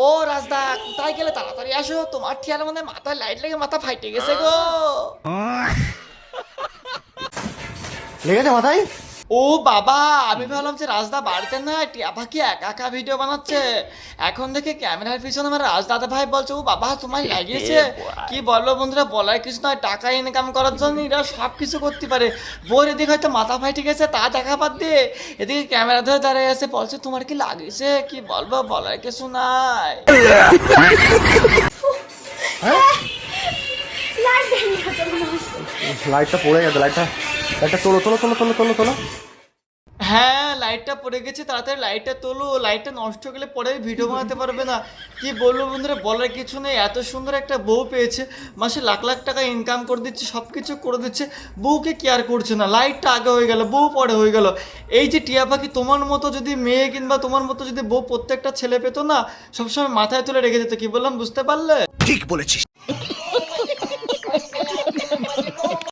ও রাজদা, কোথায় গেলে? তাড়াতাড়ি আসো, তোমার ঠিয়ার মধ্যে মাথায় লাইট লেগে মাথা ফাইটে গেছে গো। লেগেছে মাথায়? ও বাবা, আমি ভাবলাম যে রাজদা বাড়িতে না, টিয়া পাখি একা একা ভিডিও বানাচ্ছে। এখন দেখে ক্যামেরার পিছনে আমার রাজদাদা ভাই বলছে ও বাবা তোমার লাগিয়েছে। কি বলবো বন্ধুরা, বলার কিছু নয়, টাকা ইনকাম করার জন্য এরা সব কিছু করতে পারে। বোর এদিকে হয়তো মাথা ফাইটে গেছে তা দেখা বাদ দিয়ে এদিকে ক্যামেরা ধরে দাঁড়িয়ে আছে, বলছে তোমার কি লাগিয়েছে। কি বলবো, বলার কিছু নাই। লাইটটা পড়ে গেছে, লাইটটা লাইটটা তোলো তোলো তোলো তোলো তোলো তোলো। হ্যাঁ, লাইটটা পড়ে গেছে, তাড়াতাড়ি লাইটটা তোলো, লাইটটা নষ্ট হয়ে গেলে পরে ভিডিও বানাতে পারবে না। কি বলবো বন্ধুরা, বলার কিছু নেই, এত সুন্দর একটা বউ পেয়েছে, মাসে লাখ লাখ টাকা ইনকাম করে দিচ্ছে, সব কিছু করে দিচ্ছে, বউকে কেয়ার করছে না। লাইটটা আগে হয়ে গেল, বউ পরে হয়ে গেল। এই যে টিয়া পাখি, তোমার মতো যদি মেয়ে কিংবা তোমার মতো যদি বউ প্রত্যেকটা ছেলে পেতো না, সবসময় মাথায় তুলে রেখে যেত। কি বললাম বুঝতে পারলে? ঠিক বলেছিস।